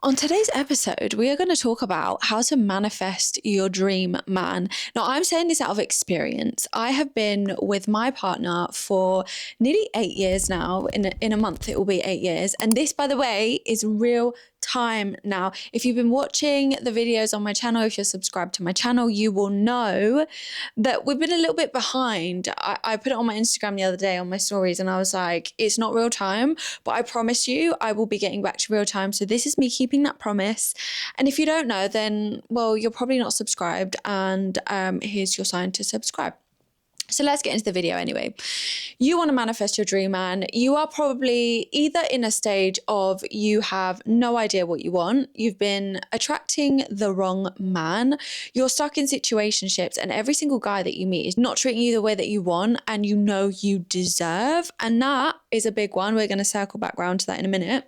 On today's episode, we are going to talk about how to manifest your dream man. Now, I'm saying this out of experience. I have been with my partner for nearly 8 years now. In a month, it will be 8 years. And this, by the way, is real time now. If you've been watching the videos on my channel, if you're subscribed to my channel, you will know that we've been a little bit behind. I put it on my Instagram the other day on my stories and I was like, it's not real time, but I promise you I will be getting back to real time. So this is me keeping that promise. And if you don't know, then, well, you're probably not subscribed, and here's your sign to subscribe. So let's get into the video anyway. You want to manifest your dream man. You are probably either in a stage of you have no idea what you want, you've been attracting the wrong man, you're stuck in situationships, and every single guy that you meet is not treating you the way that you want and you know you deserve. And that is a big one. We're going to circle back around to that in a minute.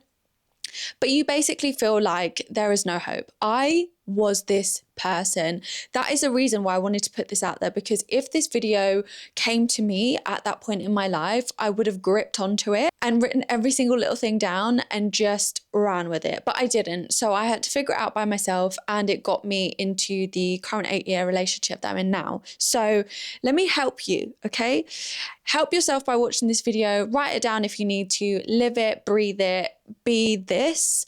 But you basically feel like there is no hope. I was this person. That is the reason why I wanted to put this out there, because if this video came to me at that point in my life, I would have gripped onto it and written every single little thing down and just ran with it. But I didn't. So I had to figure it out by myself, and it got me into the current 8-year relationship that I'm in now. So let me help you, okay? Help yourself by watching this video. Write it down if you need to. Live it, breathe it, be this.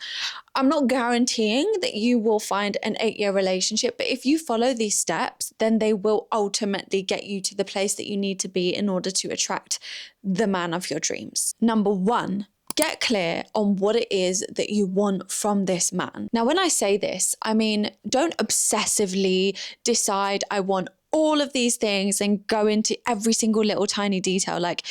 I'm not guaranteeing that you will find an 8-year relationship, but if you follow these steps, then they will ultimately get you to the place that you need to be in order to attract the man of your dreams. Number 1, get clear on what it is that you want from this man. Now, when I say this, I mean, don't obsessively decide I want all of these things and go into every single little tiny detail. Like,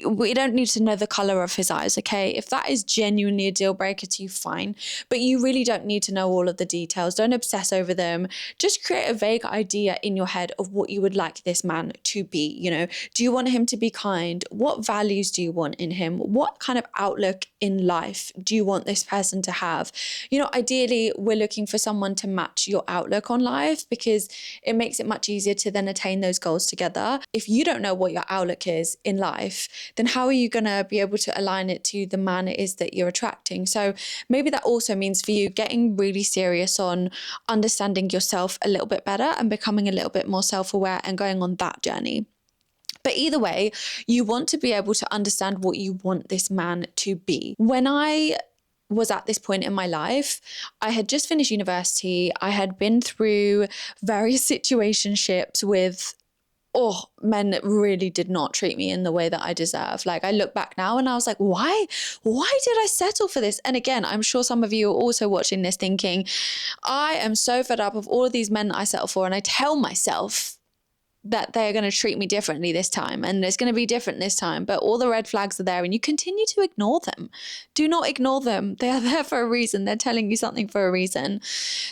we don't need to know the color of his eyes, okay? If that is genuinely a deal breaker to you, fine. But you really don't need to know all of the details. Don't obsess over them. Just create a vague idea in your head of what you would like this man to be. You know, do you want him to be kind? What values do you want in him? What kind of outlook in life do you want this person to have? You know, ideally, we're looking for someone to match your outlook on life, because it makes it much easier to then attain those goals together. If you don't know what your outlook is in life, then how are you going to be able to align it to the man it is that you're attracting? So maybe that also means for you getting really serious on understanding yourself a little bit better and becoming a little bit more self-aware and going on that journey. But either way, you want to be able to understand what you want this man to be. When I was at this point in my life, I had just finished university. I had been through various situationships with men that really did not treat me in the way that I deserve. Like, I look back now and I was like, why did I settle for this? And again, I'm sure some of you are also watching this thinking, I am so fed up of all of these men that I settle for, and I tell myself that they're going to treat me differently this time and it's going to be different this time, but all the red flags are there and you continue to ignore them. Do not ignore them. They are there for a reason. They're telling you something for a reason.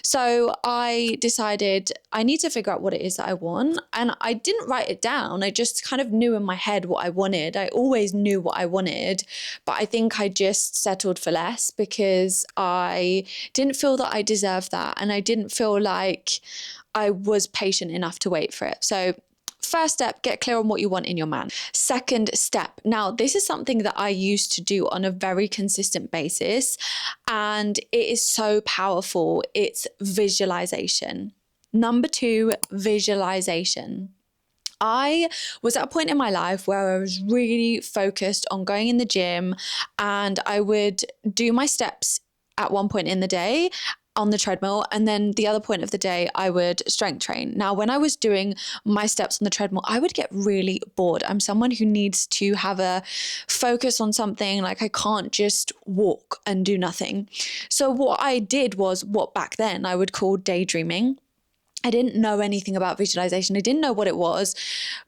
So I decided I need to figure out what it is that I want, and I didn't write it down. I just kind of knew in my head what I wanted. I always knew what I wanted, but I think I just settled for less because I didn't feel that I deserved that, and I didn't feel like I was patient enough to wait for it. So first step, get clear on what you want in your man. Second step, now this is something that I used to do on a very consistent basis, and it is so powerful. It's visualization. Number 2, visualization. I was at a point in my life where I was really focused on going in the gym, and I would do my steps at one point in the day on the treadmill, and then the other point of the day I would strength train. Now, when I was doing my steps on the treadmill, I would get really bored. I'm someone who needs to have a focus on something. Like, I can't just walk and do nothing. So what I did was what back then I would call daydreaming. I didn't know anything about visualization. I didn't know what it was,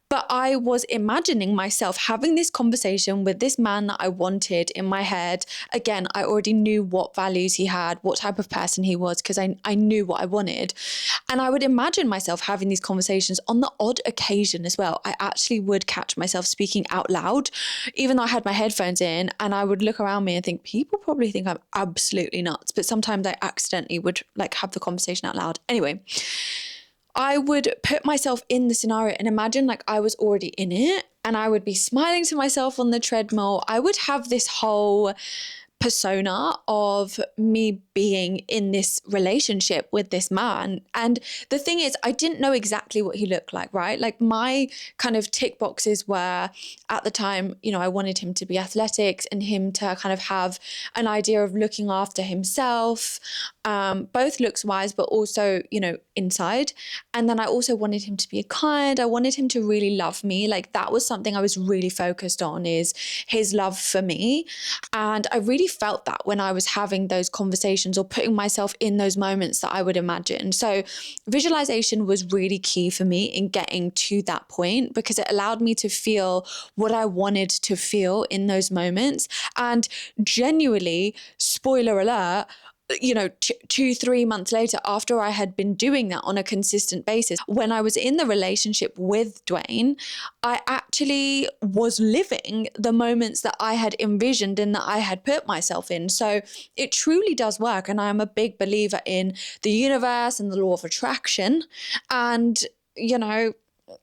but I was imagining myself having this conversation with this man that I wanted in my head. Again, I already knew what values he had, what type of person he was, because I knew what I wanted. And I would imagine myself having these conversations on the odd occasion as well. I actually would catch myself speaking out loud, even though I had my headphones in, and I would look around me and think, people probably think I'm absolutely nuts. But sometimes I accidentally would like have the conversation out loud. Anyway, I would put myself in the scenario and imagine like I was already in it, and I would be smiling to myself on the treadmill. I would have this whole persona of me being in this relationship with this man. And the thing is, I didn't know exactly what he looked like, right? Like my kind of tick boxes were at the time, you know, I wanted him to be athletic and him to kind of have an idea of looking after himself, both looks wise, but also, you know, inside. And then I also wanted him to be kind. I wanted him to really love me. Like that was something I was really focused on, is his love for me. And I really felt that when I was having those conversations or putting myself in those moments that I would imagine. So visualization was really key for me in getting to that point, because it allowed me to feel what I wanted to feel in those moments. And genuinely, spoiler alert, you know, 2-3 months later, after I had been doing that on a consistent basis, when I was in the relationship with Dwayne, I actually was living the moments that I had envisioned and that I had put myself in. So it truly does work. And I'm a big believer in the universe and the law of attraction. And, you know,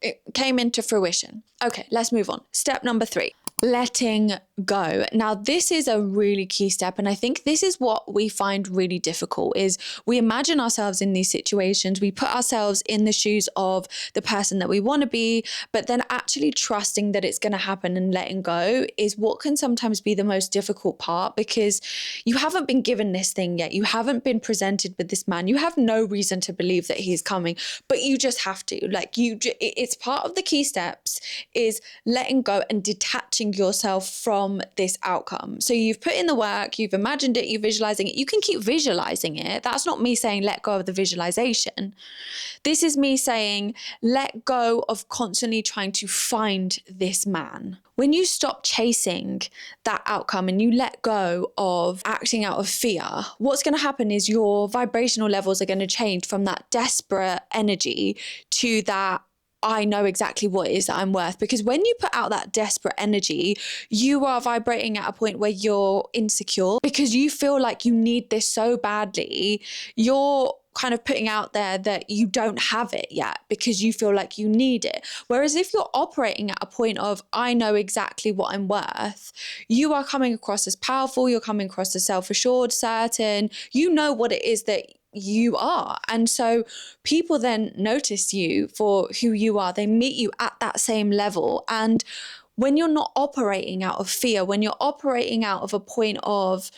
it came into fruition. Okay, let's move on. Step number 3. Letting go. Now, this is a really key step. And I think this is what we find really difficult, is we imagine ourselves in these situations. We put ourselves in the shoes of the person that we want to be, but then actually trusting that it's going to happen and letting go is what can sometimes be the most difficult part, because you haven't been given this thing yet. You haven't been presented with this man. You have no reason to believe that he's coming, but you just have to. Like it's part of the key steps, is letting go and detaching yourself from this outcome. So you've put in the work, you've imagined it, you're visualizing it. You can keep visualizing it. That's not me saying let go of the visualization. This is me saying let go of constantly trying to find this man. When you stop chasing that outcome and you let go of acting out of fear, what's going to happen is your vibrational levels are going to change from that desperate energy to that I know exactly what it is that I'm worth. Because when you put out that desperate energy, you are vibrating at a point where you're insecure because you feel like you need this so badly. You're kind of putting out there that you don't have it yet because you feel like you need it. Whereas if you're operating at a point of, I know exactly what I'm worth, you are coming across as powerful, you're coming across as self-assured, certain, you know what it is that you are. And so people then notice you for who you are. They meet you at that same level. And when you're not operating out of fear, when you're operating out of a point of,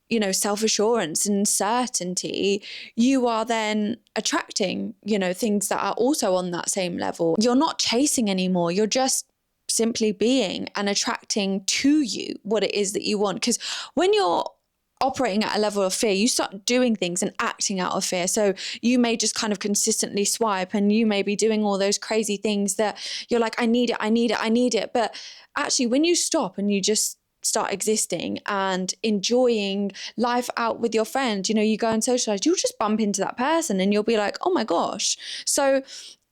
you know, self-assurance and certainty, you are then attracting, you know, things that are also on that same level. You're not chasing anymore. You're just simply being and attracting to you what it is that you want. Because when you're operating at a level of fear, you start doing things and acting out of fear. So you may just kind of consistently swipe, and you may be doing all those crazy things that you're like, I need it, I need it, I need it. But actually, when you stop and you just start existing and enjoying life out with your friends, you know, you go and socialize, you'll just bump into that person and you'll be like, oh my gosh. So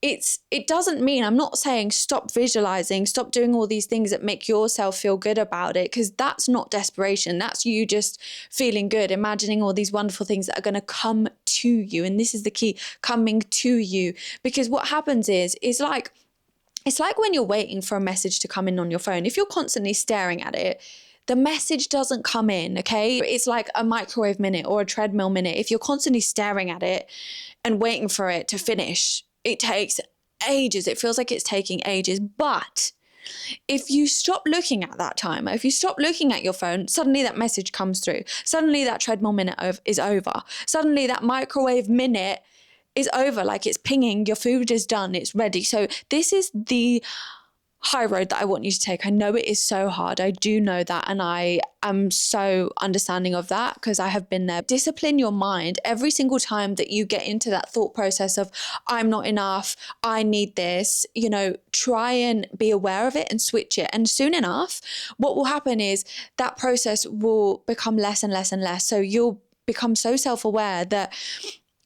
it doesn't mean, I'm not saying stop visualizing, stop doing all these things that make yourself feel good about it, because that's not desperation. That's you just feeling good, imagining all these wonderful things that are going to come to you. And this is the key, coming to you. Because what happens is it's like when you're waiting for a message to come in on your phone. If you're constantly staring at it, the message doesn't come in, okay? It's like a microwave minute or a treadmill minute. If you're constantly staring at it and waiting for it to finish, it takes ages. It feels like it's taking ages. But if you stop looking at that timer, if you stop looking at your phone, suddenly that message comes through. Suddenly that treadmill minute is over. Suddenly that microwave minute is over. Like it's pinging, your food is done, it's ready. So this is the high road that I want you to take. I know it is so hard. I do know that. And I am so understanding of that because I have been there. Discipline your mind every single time that you get into that thought process of, I'm not enough, I need this, you know, try and be aware of it and switch it. And soon enough, what will happen is that process will become less and less and less. So you'll become so self-aware that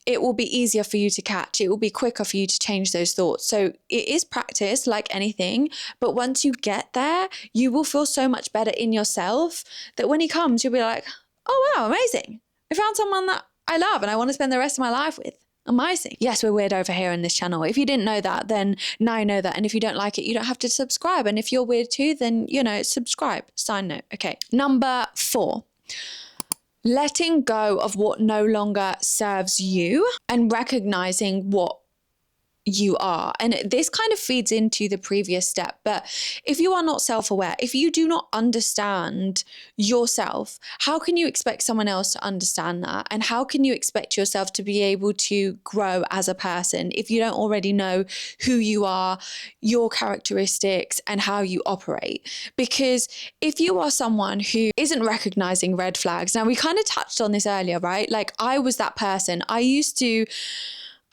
it will be easier for you to catch. It will be quicker for you to change those thoughts. So it is practice like anything, but once you get there, you will feel so much better in yourself that when he comes, you'll be like, oh wow, amazing. I found someone that I love and I want to spend the rest of my life with. Amazing. Yes, we're weird over here in this channel. If you didn't know that, then now you know that. And if you don't like it, you don't have to subscribe. And if you're weird too, then, you know, subscribe. Side note. Okay. Number 4. letting go of what no longer serves you and recognizing what you are. And this kind of feeds into the previous step. But if you are not self-aware, if you do not understand yourself, how can you expect someone else to understand that? And how can you expect yourself to be able to grow as a person if you don't already know who you are, your characteristics, and how you operate? Because if you are someone who isn't recognizing red flags, now we kind of touched on this earlier, right? Like I was that person. I used to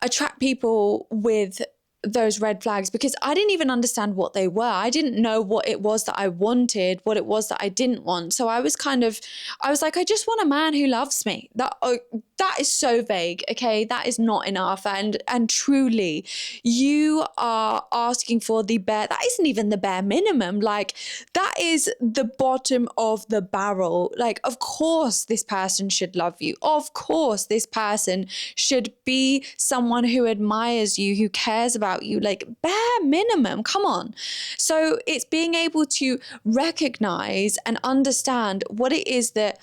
attract people with those red flags because I didn't even understand what they were. I didn't know what it was that I wanted, what it was that I didn't want. So I was like, I just want a man who loves me. That is so vague. Okay. That is not enough. And truly you are asking for that isn't even the bare minimum. Like that is the bottom of the barrel. Like, of course this person should love you. Of course this person should be someone who admires you, who cares about you, like bare minimum. Come on. So it's being able to recognize and understand what it is that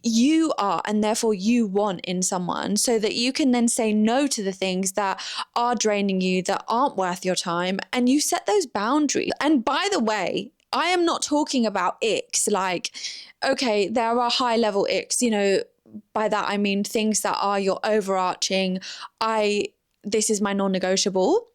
you are and therefore you want in someone, so that you can then say no to the things that are draining you, that aren't worth your time, and you set those boundaries. And by the way, I am not talking about icks, like, okay, there are high level icks, by that I mean things that are your overarching, this is my non-negotiable.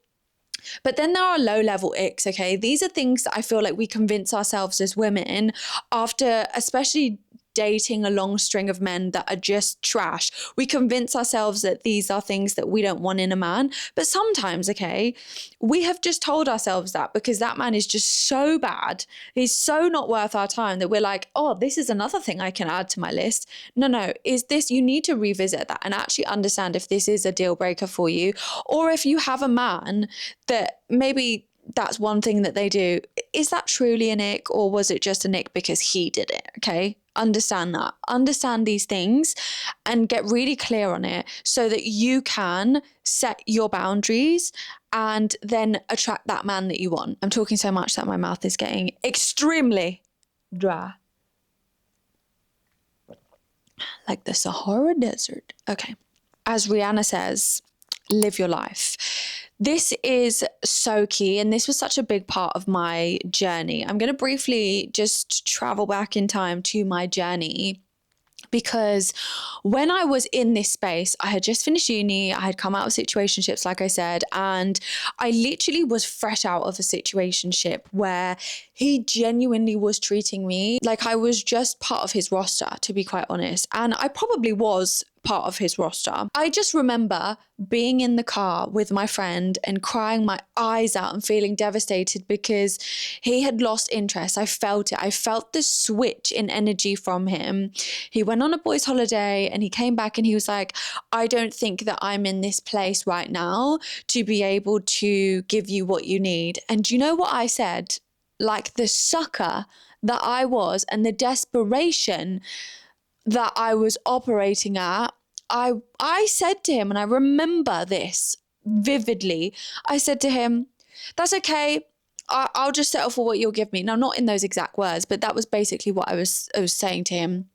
But then there are low level icks, okay? These are things that I feel like we convince ourselves as women after, especially dating a long string of men that are just trash. We convince ourselves that these are things that we don't want in a man. But sometimes, okay, we have just told ourselves that because that man is just so bad, he's so not worth our time, that we're like, oh, this is another thing I can add to my list. No, you need to revisit that and actually understand if this is a deal breaker for you, or if you have a man that maybe that's one thing that they do. Is that truly an ick, or was it just an ick because he did it? Okay. Understand that. Understand these things and get really clear on it so that you can set your boundaries and then attract that man that you want. I'm talking so much that my mouth is getting extremely dry. Like the Sahara Desert. Okay. As Rihanna says, live your life. This is so key, and this was such a big part of my journey. I'm going to briefly just travel back in time to my journey, because when I was in this space, I had just finished uni, I had come out of situationships, like I said, and I literally was fresh out of a situationship where he genuinely was treating me like I was just part of his roster, to be quite honest. And I probably was part of his roster. I just remember being in the car with my friend and crying my eyes out and feeling devastated because he had lost interest. I felt it. I felt the switch in energy from him. He went on a boys' holiday and he came back and he was like, I don't think that I'm in this place right now to be able to give you what you need. And you know what I said? Like the sucker that I was and the desperation that I was operating at, I said to him, and I remember this vividly, I said to him, that's okay, I'll just settle for what you'll give me. Now, not in those exact words, but that was basically what I was saying to him,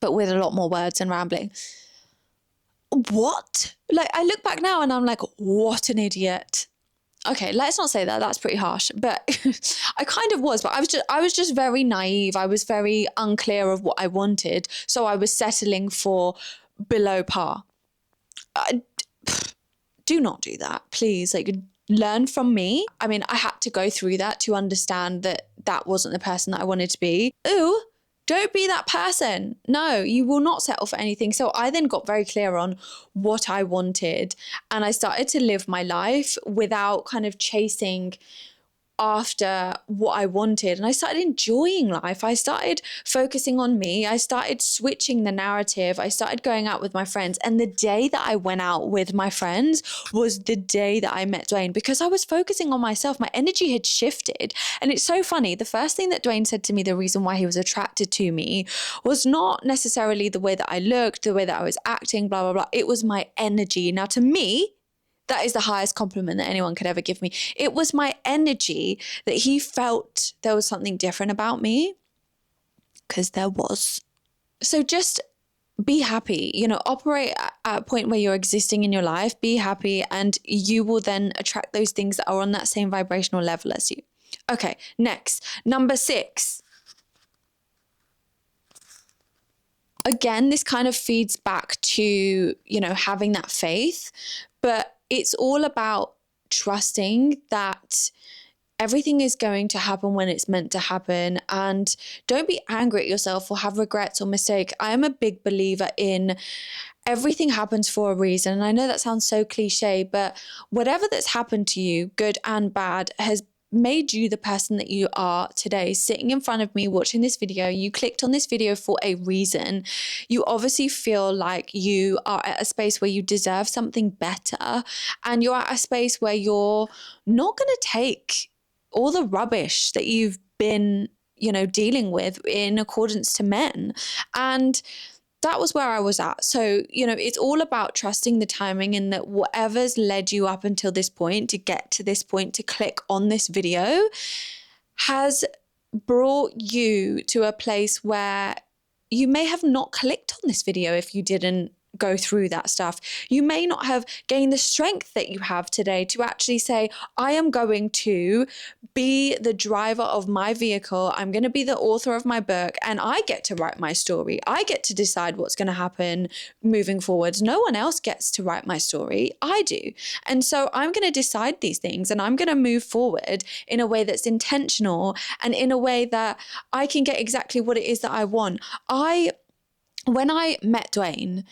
but with a lot more words and rambling. What? Like, I look back now and I'm like, what an idiot. Okay, let's not say that. That's pretty harsh. But I kind of was, but I was just very naive. I was very unclear of what I wanted. So I was settling for below par. Do not do that, please. Like, learn from me. I mean, I had to go through that to understand that that wasn't the person that I wanted to be. Ooh, don't be that person. No, you will not settle for anything. So I then got very clear on what I wanted, and I started to live my life without kind of chasing after what I wanted. And I started enjoying life. I started focusing on me. I started switching the narrative. I started going out with my friends. And the day that I went out with my friends was the day that I met Dwayne, because I was focusing on myself. My energy had shifted. And it's so funny. The first thing that Dwayne said to me, the reason why he was attracted to me, was not necessarily the way that I looked, the way that I was acting, blah, blah, blah. It was my energy. Now, to me, that is the highest compliment that anyone could ever give me. It was my energy that he felt there was something different about me, because there was. So just be happy, operate at a point where you're existing in your life, be happy, and you will then attract those things that are on that same vibrational level as you. Okay, next, number 6. Again, this kind of feeds back to, having that faith, but it's all about trusting that everything is going to happen when it's meant to happen. And don't be angry at yourself or have regrets or mistakes. I am a big believer in everything happens for a reason. And I know that sounds so cliche, but whatever that's happened to you, good and bad, has made you the person that you are today. Sitting in front of me watching this video, you clicked on this video for a reason. You obviously feel like you are at a space where you deserve something better, and you're at a space where you're not going to take all the rubbish that you've been, dealing with in accordance to men. And that was where I was at. So, it's all about trusting the timing, and that whatever's led you up until this point to get to this point to click on this video has brought you to a place where you may have not clicked on this video if you didn't go through that stuff. You may not have gained the strength that you have today to actually say, I am going to be the driver of my vehicle. I'm going to be the author of my book, and I get to write my story. I get to decide what's going to happen moving forwards. No one else gets to write my story. I do. And so I'm going to decide these things, and I'm going to move forward in a way that's intentional and in a way that I can get exactly what it is that I want. When I met Dwayne,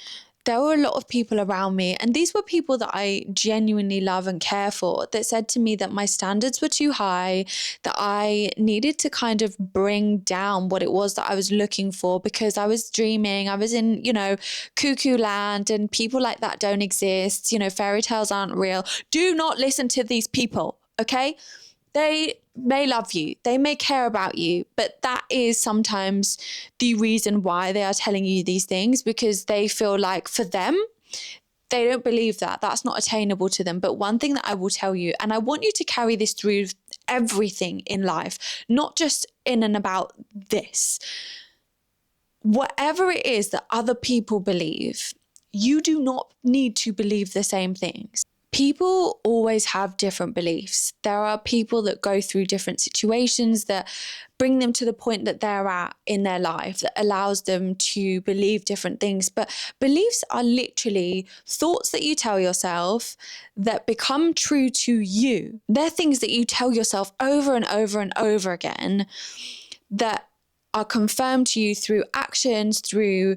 there were a lot of people around me, and these were people that I genuinely love and care for, that said to me that my standards were too high, that I needed to kind of bring down what it was that I was looking for, because I was dreaming. I was in, cuckoo land, and people like that don't exist. Fairy tales aren't real. Do not listen to these people, okay? They may love you, they may care about you, but that is sometimes the reason why they are telling you these things, because they feel like for them, they don't believe that. That's not attainable to them. But one thing that I will tell you, and I want you to carry this through everything in life, not just in and about this. Whatever it is that other people believe, you do not need to believe the same things. People always have different beliefs. There are people that go through different situations that bring them to the point that they're at in their life, that allows them to believe different things. But beliefs are literally thoughts that you tell yourself that become true to you. They're things that you tell yourself over and over and over again that are confirmed to you through actions, through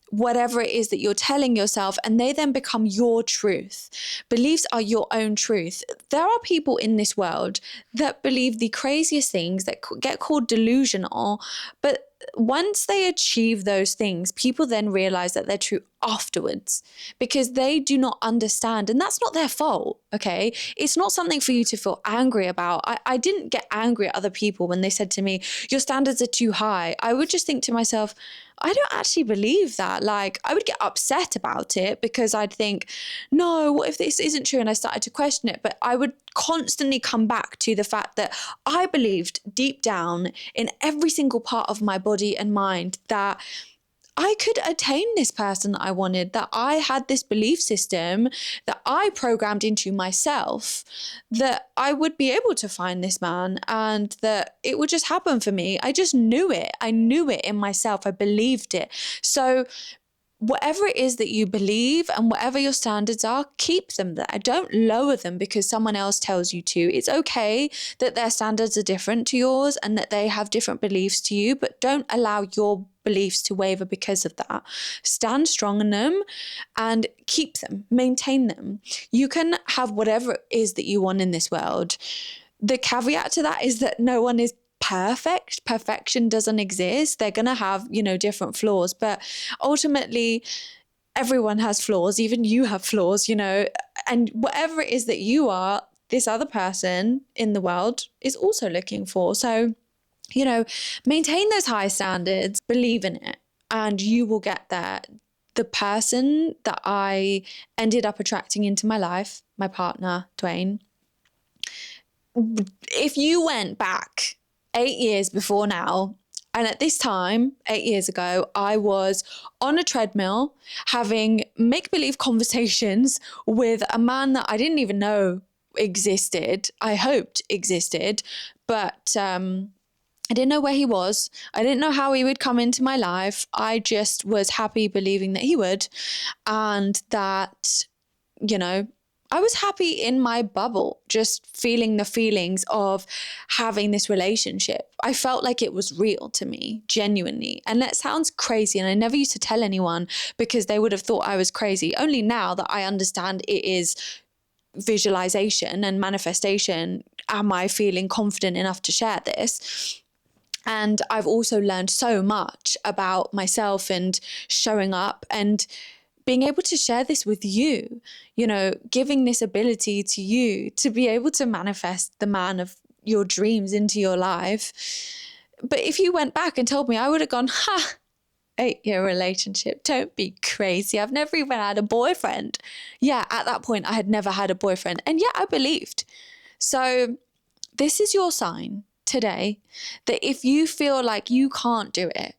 whatever it is that you're telling yourself, and they then become your truth. Beliefs are your own truth. There are people in this world that believe the craziest things that get called delusional, but once they achieve those things, people then realize that they're true afterwards, because they do not understand, and that's not their fault, okay? It's not something for you to feel angry about. I didn't get angry at other people when they said to me, your standards are too high. I would just think to myself, I don't actually believe that. Like, I would get upset about it, because I'd think, no, what if this isn't true? And I started to question it. But I would constantly come back to the fact that I believed deep down in every single part of my body and mind that I could attain this person that I wanted, that I had this belief system that I programmed into myself, that I would be able to find this man and that it would just happen for me. I just knew it. I knew it in myself. I believed it. So whatever it is that you believe and whatever your standards are, keep them there. Don't lower them because someone else tells you to. It's okay that their standards are different to yours and that they have different beliefs to you, but don't allow your beliefs to waver because of that. Stand strong in them and keep them, maintain them. You can have whatever it is that you want in this world. The caveat to that is that no one is perfect. Perfection doesn't exist. They're going to have, different flaws, but ultimately everyone has flaws. Even you have flaws, and whatever it is that you are, this other person in the world is also looking for. So, maintain those high standards, believe in it, and you will get there. The person that I ended up attracting into my life, my partner, Dwayne, if you went back 8 years before now, And at this time, 8 years ago, I was on a treadmill having make-believe conversations with a man that I didn't even know existed. I hoped existed, but I didn't know where he was. I didn't know how he would come into my life. I just was happy believing that he would, and that, you know, I was happy in my bubble, just feeling the feelings of having this relationship. I felt like it was real to me, genuinely. And that sounds crazy. And I never used to tell anyone because they would have thought I was crazy. Only now that I understand it is visualization and manifestation, am I feeling confident enough to share this? And I've also learned so much about myself and showing up and being able to share this with you, you know, giving this ability to you to be able to manifest the man of your dreams into your life. But if you went back and told me, I would have gone, 8-year relationship, don't be crazy. I've never even had a boyfriend. Yeah, at that point, I had never had a boyfriend. And yet I believed. So this is your sign today that if you feel like you can't do it,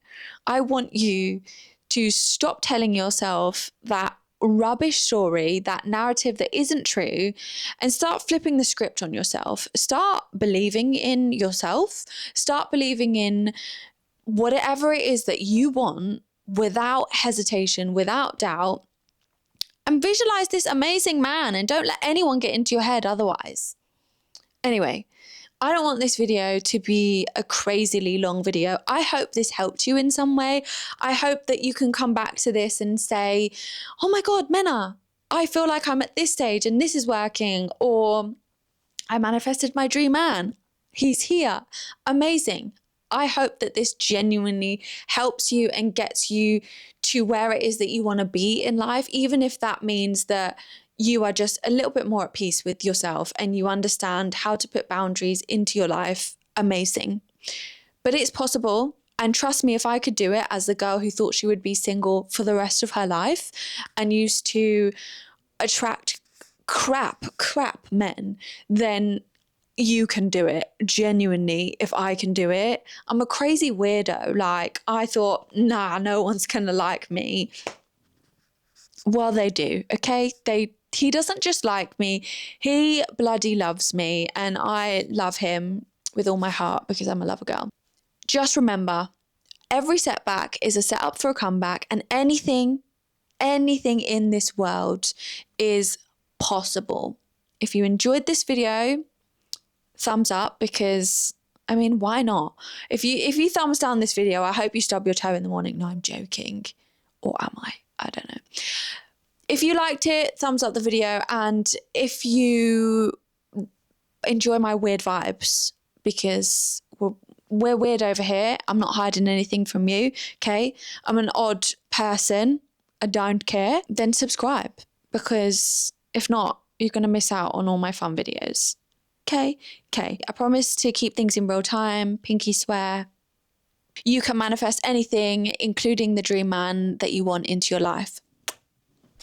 I want you to stop telling yourself that rubbish story, that narrative that isn't true, and start flipping the script on yourself. Start believing in yourself. Start believing in whatever it is that you want without hesitation, without doubt, and visualize this amazing man and don't let anyone get into your head otherwise. Anyway, I don't want this video to be a crazily long video. I hope this helped you in some way. I hope that you can come back to this and say, oh my God, Mehna, I feel like I'm at this stage and this is working, or I manifested my dream man. He's here. Amazing. I hope that this genuinely helps you and gets you to where it is that you want to be in life, even if that means that you are just a little bit more at peace with yourself and you understand how to put boundaries into your life. Amazing. But it's possible. And trust me, if I could do it as the girl who thought she would be single for the rest of her life and used to attract crap men, then you can do it. Genuinely, if I can do it. I'm a crazy weirdo. Like, I thought, nah, no one's gonna like me. Well, they do, okay? He doesn't just like me, he bloody loves me, and I love him with all my heart because I'm a lover girl. Just remember, every setback is a setup for a comeback, and anything in this world is possible. If you enjoyed this video, thumbs up, because I mean, why not? If you thumbs down this video, I hope you stub your toe in the morning. No, I'm joking. Or am I? I don't know. If you liked it, thumbs up the video. And if you enjoy my weird vibes, because we're weird over here, I'm not hiding anything from you, okay? I'm an odd person, I don't care, then subscribe. Because if not, you're going to miss out on all my fun videos. Okay. I promise to keep things in real time, pinky swear. You can manifest anything, including the dream man that you want into your life.